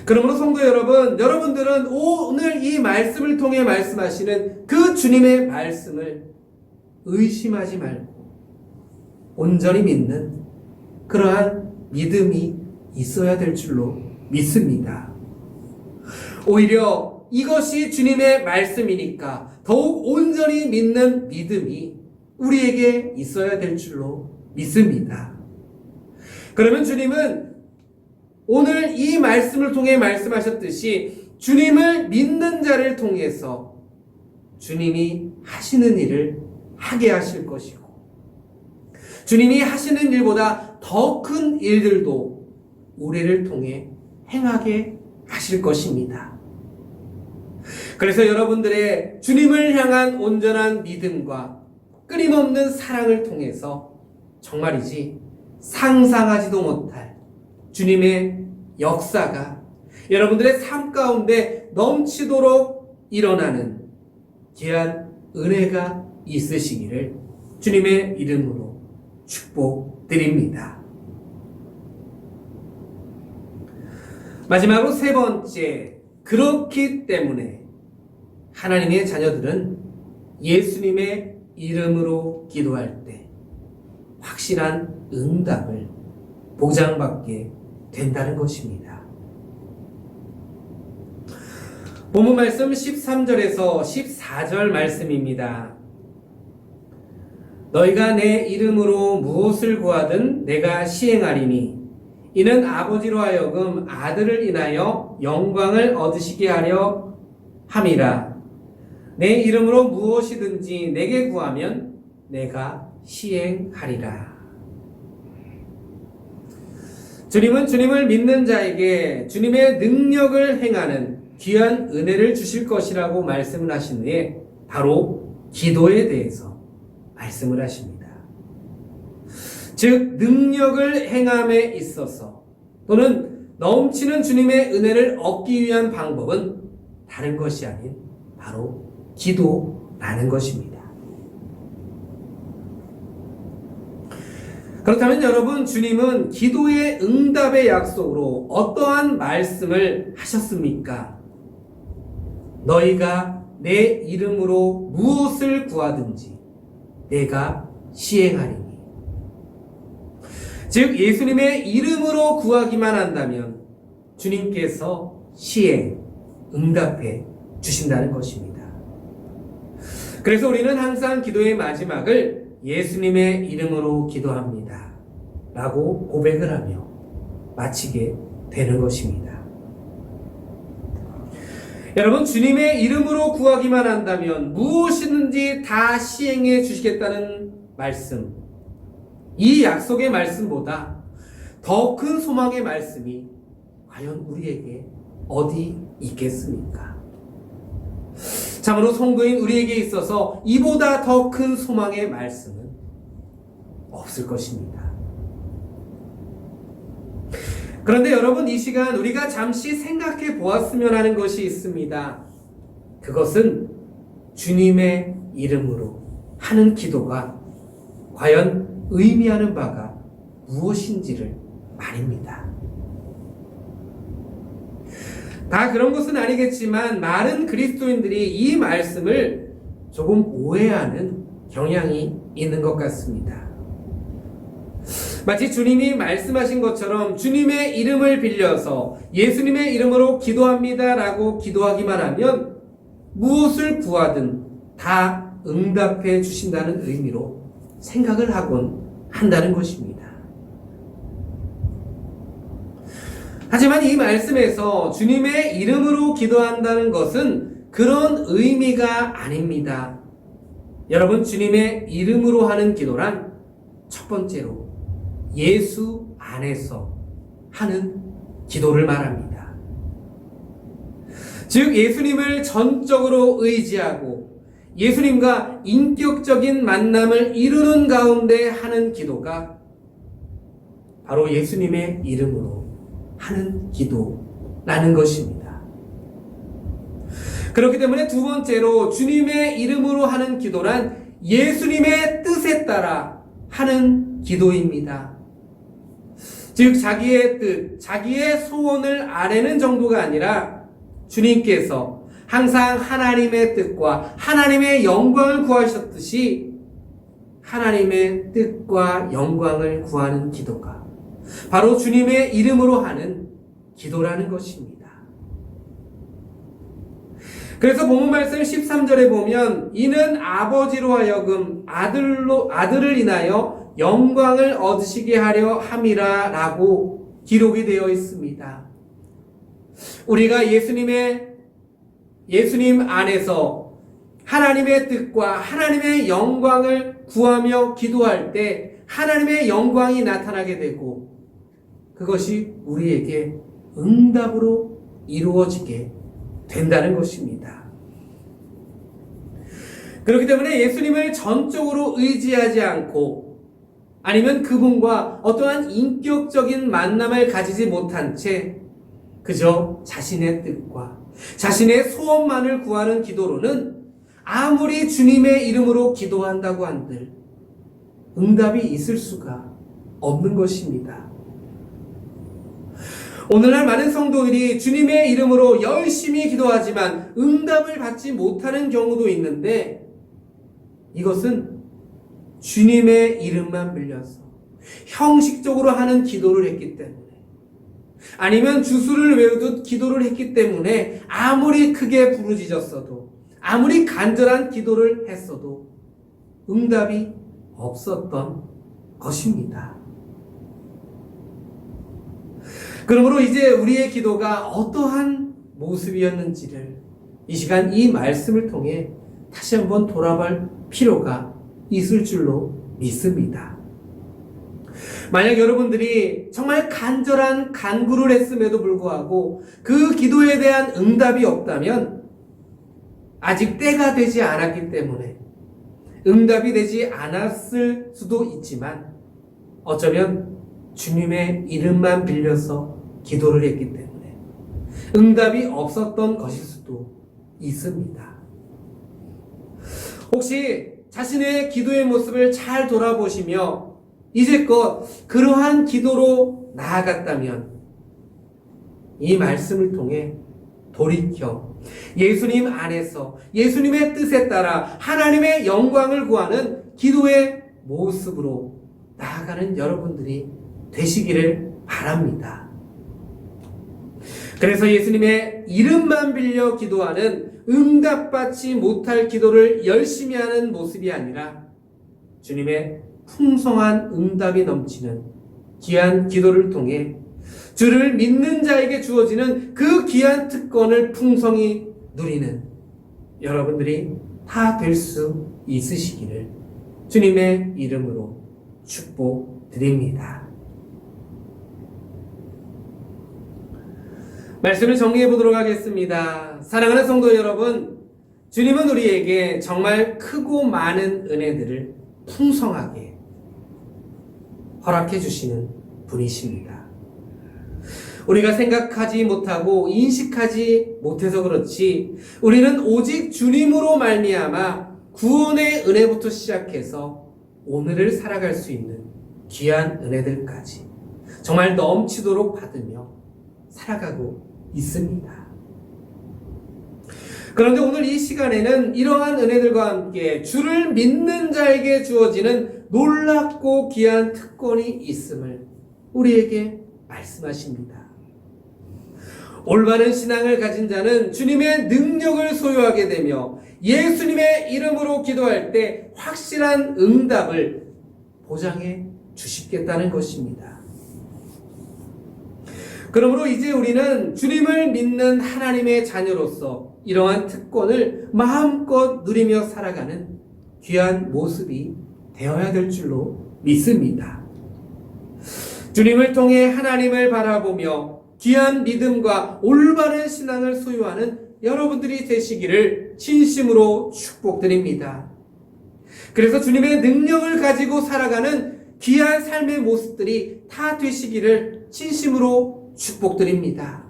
그러므로 성도 여러분, 여러분들은 오늘 이 말씀을 통해 말씀하시는 그 주님의 말씀을 의심하지 말고 온전히 믿는 그러한 믿음이 있어야 될 줄로 믿습니다. 오히려 이것이 주님의 말씀이니까 더욱 온전히 믿는 믿음이 우리에게 있어야 될 줄로 믿습니다. 그러면 주님은 오늘 이 말씀을 통해 말씀하셨듯이 주님을 믿는 자를 통해서 주님이 하시는 일을 하게 하실 것이고, 주님이 하시는 일보다 더 큰 일들도 우리를 통해 행하게 하실 것입니다. 그래서 여러분들의 주님을 향한 온전한 믿음과 끊임없는 사랑을 통해서 정말이지 상상하지도 못할 주님의 역사가 여러분들의 삶 가운데 넘치도록 일어나는 귀한 은혜가 있으시기를 주님의 이름으로 축복드립니다. 마지막으로 세 번째, 그렇기 때문에 하나님의 자녀들은 예수님의 이름으로 기도할 때 확실한 응답을 보장받게 된다는 것입니다. 본문 말씀 13절에서 14절 말씀입니다. 너희가 내 이름으로 무엇을 구하든 내가 시행하리니 이는 아버지로 하여금 아들을 인하여 영광을 얻으시게 하려 함이라. 내 이름으로 무엇이든지 내게 구하면 내가 시행하리라. 주님은 주님을 믿는 자에게 주님의 능력을 행하는 귀한 은혜를 주실 것이라고 말씀을 하신 후에 바로 기도에 대해서 말씀을 하십니다. 즉 능력을 행함에 있어서 또는 넘치는 주님의 은혜를 얻기 위한 방법은 다른 것이 아닌 바로 기도라는 것입니다. 그렇다면 여러분, 주님은 기도의 응답의 약속으로 어떠한 말씀을 하셨습니까? 너희가 내 이름으로 무엇을 구하든지 내가 시행하리니. 즉 예수님의 이름으로 구하기만 한다면 주님께서 시행, 응답해 주신다는 것입니다. 그래서 우리는 항상 기도의 마지막을 예수님의 이름으로 기도합니다 라고 고백을 하며 마치게 되는 것입니다. 여러분, 주님의 이름으로 구하기만 한다면 무엇이든지 다 시행해 주시겠다는 말씀, 이 약속의 말씀보다 더 큰 소망의 말씀이 과연 우리에게 어디 있겠습니까? 참으로 성도인 우리에게 있어서 이보다 더 큰 소망의 말씀은 없을 것입니다. 그런데 여러분, 이 시간 우리가 잠시 생각해 보았으면 하는 것이 있습니다. 그것은 주님의 이름으로 하는 기도가 과연 의미하는 바가 무엇인지를 말입니다. 다 그런 것은 아니겠지만 많은 그리스도인들이 이 말씀을 조금 오해하는 경향이 있는 것 같습니다. 마치 주님이 말씀하신 것처럼 주님의 이름을 빌려서 예수님의 이름으로 기도합니다라고 기도하기만 하면 무엇을 구하든 다 응답해 주신다는 의미로 생각을 하곤 한다는 것입니다. 하지만 이 말씀에서 주님의 이름으로 기도한다는 것은 그런 의미가 아닙니다. 여러분, 주님의 이름으로 하는 기도란 첫 번째로 예수 안에서 하는 기도를 말합니다. 즉, 예수님을 전적으로 의지하고 예수님과 인격적인 만남을 이루는 가운데 하는 기도가 바로 예수님의 이름으로 하는 기도라는 것입니다. 그렇기 때문에 두 번째로 주님의 이름으로 하는 기도란 예수님의 뜻에 따라 하는 기도입니다. 즉, 자기의 뜻, 자기의 소원을 아뢰는 정도가 아니라 주님께서 항상 하나님의 뜻과 하나님의 영광을 구하셨듯이 하나님의 뜻과 영광을 구하는 기도가 바로 주님의 이름으로 하는 기도라는 것입니다. 그래서 본문 말씀 13절에 보면 이는 아버지로 하여금 아들을 인하여 영광을 얻으시게 하려 함이라 라고 기록이 되어 있습니다. 우리가 예수님 안에서 하나님의 뜻과 하나님의 영광을 구하며 기도할 때 하나님의 영광이 나타나게 되고 그것이 우리에게 응답으로 이루어지게 된다는 것입니다. 그렇기 때문에 예수님을 전적으로 의지하지 않고 아니면 그분과 어떠한 인격적인 만남을 가지지 못한 채 그저 자신의 뜻과 자신의 소원만을 구하는 기도로는 아무리 주님의 이름으로 기도한다고 한들 응답이 있을 수가 없는 것입니다. 오늘날 많은 성도들이 주님의 이름으로 열심히 기도하지만 응답을 받지 못하는 경우도 있는데 이것은 주님의 이름만 빌려서 형식적으로 하는 기도를 했기 때문에 아니면 주수를 외우듯 기도를 했기 때문에 아무리 크게 부르짖었어도 아무리 간절한 기도를 했어도 응답이 없었던 것입니다. 그러므로 이제 우리의 기도가 어떠한 모습이었는지를 이 시간 이 말씀을 통해 다시 한번 돌아볼 필요가 있을 줄로 믿습니다. 만약 여러분들이 정말 간절한 간구를 했음에도 불구하고 그 기도에 대한 응답이 없다면 아직 때가 되지 않았기 때문에 응답이 되지 않았을 수도 있지만 어쩌면 주님의 이름만 빌려서 기도를 했기 때문에 응답이 없었던 것일 수도 있습니다. 혹시 자신의 기도의 모습을 잘 돌아보시며 이제껏 그러한 기도로 나아갔다면 이 말씀을 통해 돌이켜 예수님 안에서 예수님의 뜻에 따라 하나님의 영광을 구하는 기도의 모습으로 나아가는 여러분들이 되시기를 바랍니다. 그래서 예수님의 이름만 빌려 기도하는 응답받지 못할 기도를 열심히 하는 모습이 아니라 주님의 풍성한 응답이 넘치는 귀한 기도를 통해 주를 믿는 자에게 주어지는 그 귀한 특권을 풍성히 누리는 여러분들이 다 될 수 있으시기를 주님의 이름으로 축복드립니다. 말씀을 정리해 보도록 하겠습니다. 사랑하는 성도 여러분, 주님은 우리에게 정말 크고 많은 은혜들을 풍성하게 허락해 주시는 분이십니다. 우리가 생각하지 못하고 인식하지 못해서 그렇지 우리는 오직 주님으로 말미암아 구원의 은혜부터 시작해서 오늘을 살아갈 수 있는 귀한 은혜들까지 정말 넘치도록 받으며 살아가고 있습니다. 그런데 오늘 이 시간에는 이러한 은혜들과 함께 주를 믿는 자에게 주어지는 놀랍고 귀한 특권이 있음을 우리에게 말씀하십니다. 올바른 신앙을 가진 자는 주님의 능력을 소유하게 되며 예수님의 이름으로 기도할 때 확실한 응답을 보장해 주시겠다는 것입니다. 그러므로 이제 우리는 주님을 믿는 하나님의 자녀로서 이러한 특권을 마음껏 누리며 살아가는 귀한 모습이 되어야 될 줄로 믿습니다. 주님을 통해 하나님을 바라보며 귀한 믿음과 올바른 신앙을 소유하는 여러분들이 되시기를 진심으로 축복드립니다. 그래서 주님의 능력을 가지고 살아가는 귀한 삶의 모습들이 다 되시기를 진심으로 축복드립니다.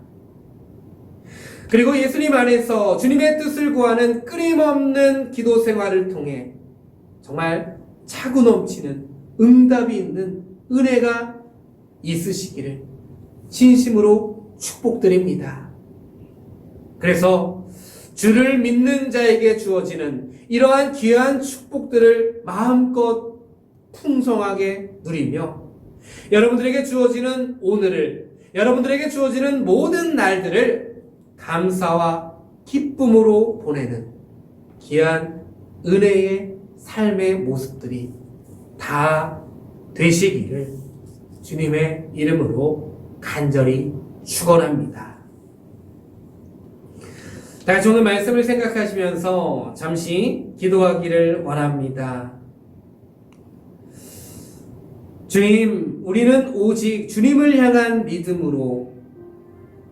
그리고 예수님 안에서 주님의 뜻을 구하는 끊임없는 기도 생활을 통해 정말 차고 넘치는 응답이 있는 은혜가 있으시기를 진심으로 축복드립니다. 그래서 주를 믿는 자에게 주어지는 이러한 귀한 축복들을 마음껏 풍성하게 누리며 여러분들에게 주어지는 오늘을, 여러분들에게 주어지는 모든 날들을 감사와 기쁨으로 보내는 귀한 은혜의 삶의 모습들이 다 되시기를 주님의 이름으로 간절히 축원합니다. 다 같이 오늘 말씀을 생각하시면서 잠시 기도하기를 원합니다. 주님, 우리는 오직 주님을 향한 믿음으로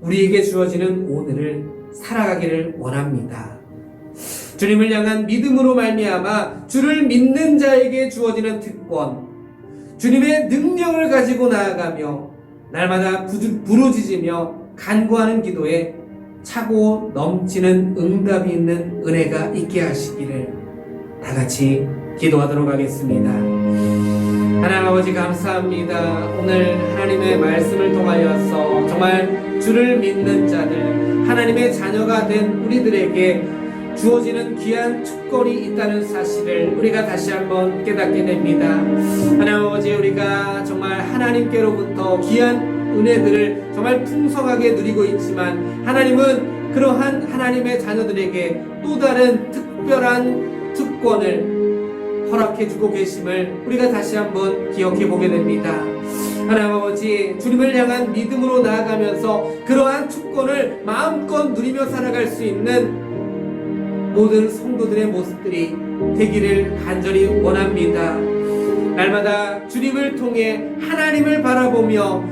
우리에게 주어지는 오늘을 살아가기를 원합니다. 주님을 향한 믿음으로 말미암아 주를 믿는 자에게 주어지는 특권, 주님의 능력을 가지고 나아가며 날마다 부르짖으며 간구하는 기도에 차고 넘치는 응답이 있는 은혜가 있게 하시기를 다 같이 기도하도록 하겠습니다. 하나님 아버지 감사합니다. 오늘 하나님의 말씀을 통하여서 정말 주를 믿는 자들, 하나님의 자녀가 된 우리들에게 주어지는 귀한 특권이 있다는 사실을 우리가 다시 한번 깨닫게 됩니다. 하나님 아버지, 우리가 정말 하나님께로부터 귀한 은혜들을 정말 풍성하게 누리고 있지만 하나님은 그러한 하나님의 자녀들에게 또 다른 특별한 특권을 허락해주고 계심을 우리가 다시 한번 기억해 보게 됩니다. 하나님 아버지, 주님을 향한 믿음으로 나아가면서 그러한 특권을 마음껏 누리며 살아갈 수 있는 모든 성도들의 모습들이 되기를 간절히 원합니다. 날마다 주님을 통해 하나님을 바라보며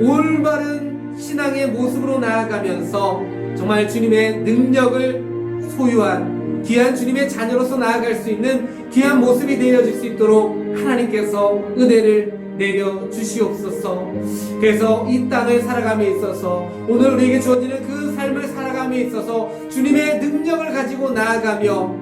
올바른 신앙의 모습으로 나아가면서 정말 주님의 능력을 소유한 귀한 주님의 자녀로서 나아갈 수 있는 귀한 모습이 되어질 수 있도록 하나님께서 은혜를 내려 주시옵소서. 그래서 이 땅을 살아감에 있어서 오늘 우리에게 주어지는 그 삶을 살아감에 있어서 주님의 능력을 가지고 나아가며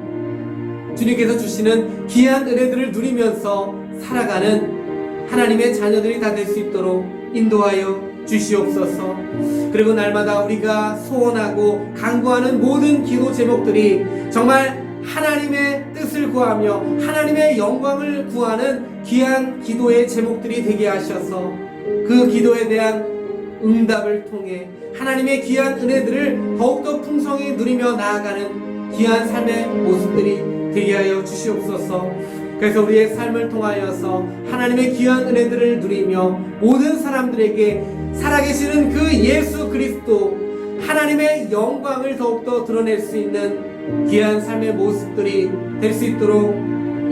주님께서 주시는 귀한 은혜들을 누리면서 살아가는 하나님의 자녀들이 다 될 수 있도록 인도하여 주시옵소서. 그리고 날마다 우리가 소원하고 간구하는 모든 기도 제목들이 정말 하나님의 뜻을 구하며 하나님의 영광을 구하는 귀한 기도의 제목들이 되게 하셔서 그 기도에 대한 응답을 통해 하나님의 귀한 은혜들을 더욱더 풍성히 누리며 나아가는 귀한 삶의 모습들이 되게 하여 주시옵소서. 그래서 우리의 삶을 통하여서 하나님의 귀한 은혜들을 누리며 모든 사람들에게 살아계시는 그 예수 그리스도 하나님의 영광을 더욱더 드러낼 수 있는 귀한 삶의 모습들이 될 수 있도록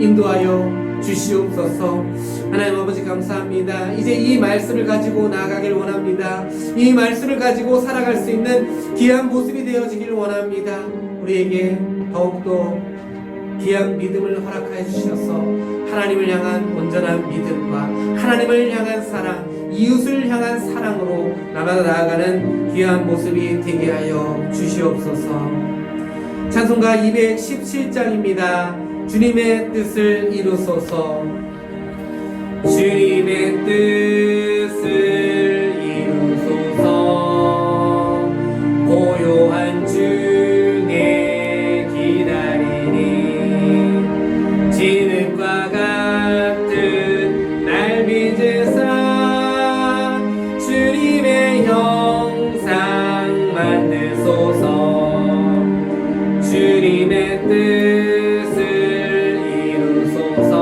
인도하여 주시옵소서. 하나님 아버지 감사합니다. 이제 이 말씀을 가지고 나아가길 원합니다. 이 말씀을 가지고 살아갈 수 있는 귀한 모습이 되어지길 원합니다. 우리에게 더욱더 귀한 믿음을 허락하여 주셔서 하나님을 향한 온전한 믿음과 하나님을 향한 사랑, 이웃을 향한 사랑으로 나아가 나아가는 귀한 모습이 되게 하여 주시옵소서. 찬송가 217장입니다. 주님의 뜻을 이루소서. 주님의 뜻을 이루소서. 고요한 중에 기다리니 진흙과 같은 날 빚으사 주님의 형상 만드소서. 주님의 뜻을 이루소서.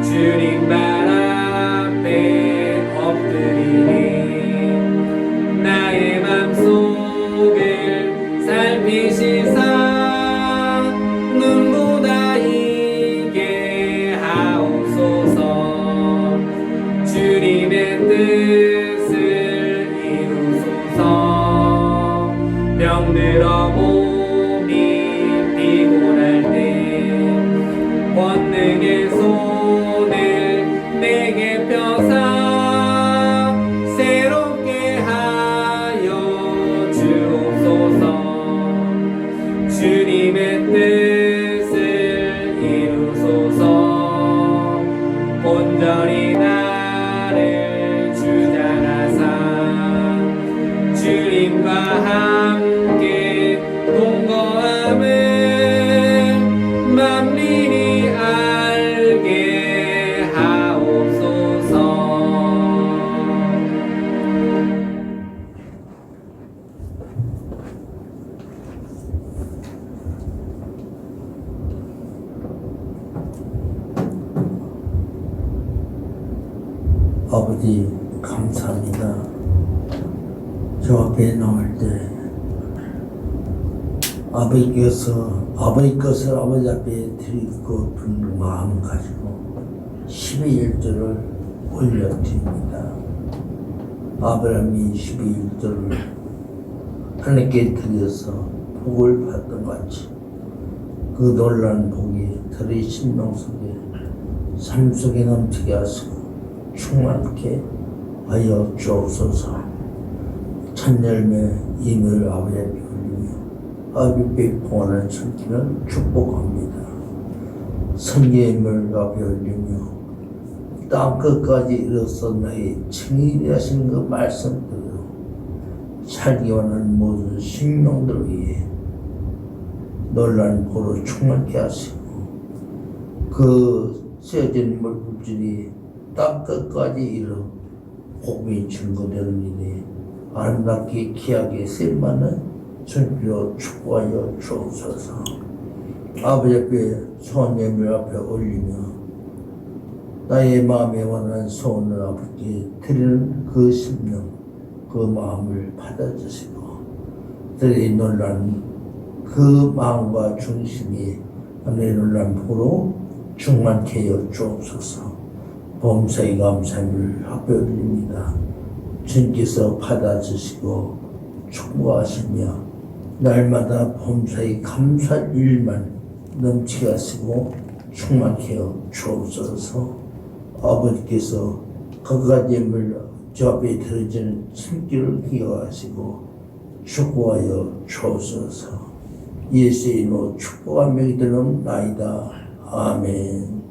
주님 발 앞에 엎드리니 나의 맘속을 살피시사 눈보다 이게 하옵소서. 주님의 뜻을 이루소서. 병들어 몸이 피곤할 때 권능의 손을 내게 펴사 새롭게 하여 주옵소서. 주님의 뜻을 이루소서. 온전히 나를 주장하사 주님과 함께 동거함을 만민이 알게 하옵소서. 아버지 감사합니다. 저 앞에 나올 때 아버지 것을 아버지 앞에 드리고 둔 마음 가지고 12일절을 올려드립니다. 아브라함이 12일절을 하나님께 드려서 복을 받던 같이 그 놀라운 복이 들의 심령 속에 삶 속에 넘치게 하시고 충만케 하여 주옵소서. 찬열매 임을 아버지 앞에 올리며 아버지께 봉헌하는 손길을 축복합니다. 선계의 임을 앞에 올리며 땅 끝까지 이르러서 나의 증인이 하신 그 말씀대로 살기 원하는 모든 생명들 위해 놀라운 복으로 충만케 하시고 그 쇠진 물질이 땅 끝까지 이르러 복이 증거되는 일에 아름답게 귀하게 쓰임받는 손길로 축복하여 주옵소서. 아버지 앞에 소원 예물 앞에 올리며 나의 마음에 원하는 소원을 아버지께 드리는 그 심령 그 마음을 받아주시고 들의 놀란 그 마음과 중심이 하늘의 놀란 복으로 충만케 하여 주옵소서. 범사의 감사함을 앞에 올립니다. 주님께서 받아주시고 축복하시며 날마다 범사의 감사할 일만 넘치게 하시고 충만케 하여 주옵소서. 아버지께서 그까지 예물 저 앞에 들어지는 손길을 기억하시고 축복하여 주옵소서. 예수의 이름으로 축복하며 기도하옵나이다. 아멘.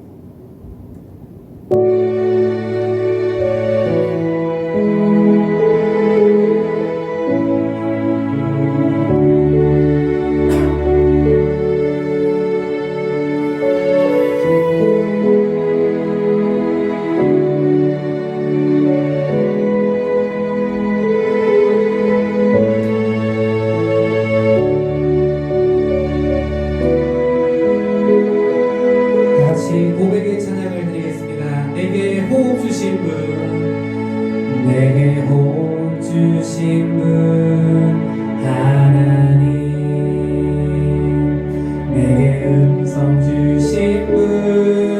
고백의 찬양을 드리겠습니다. 내게 호흡 주신 분, 내게 호흡 주신 분 하나님, 내게 음성 주신 분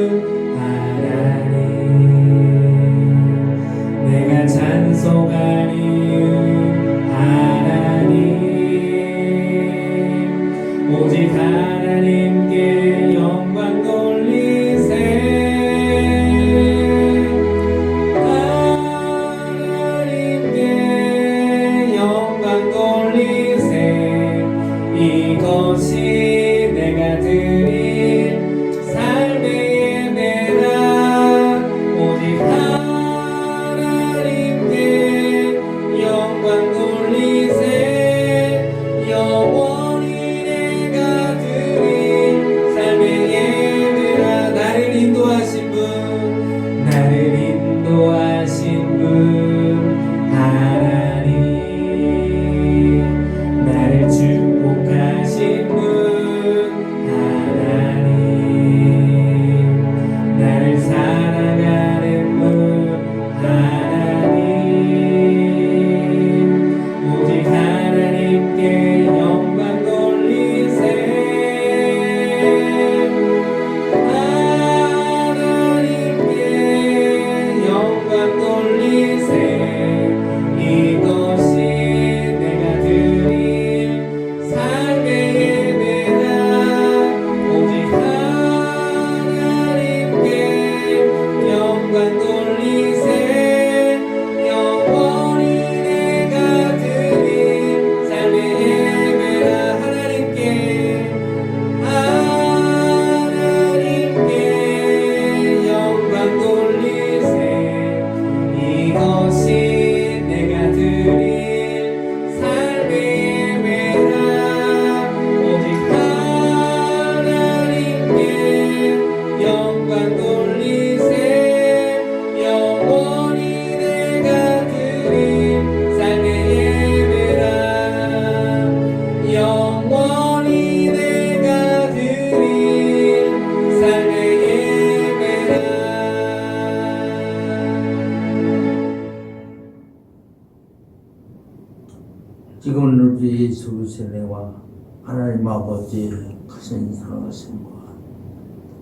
지금은 우리 예수 그리스도의 은혜와 하나님 아버지의 크신 사랑하심과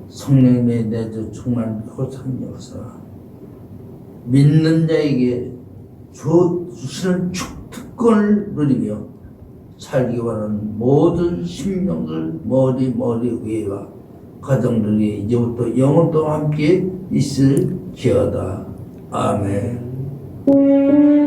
성령의 내주 충만 호상 역사 믿는 자에게 주시는 축특권을 누리며 살기 원하는 모든 심령들 머리 위와 가정들이 이제부터 영원토록 함께 있을지어다. 아멘.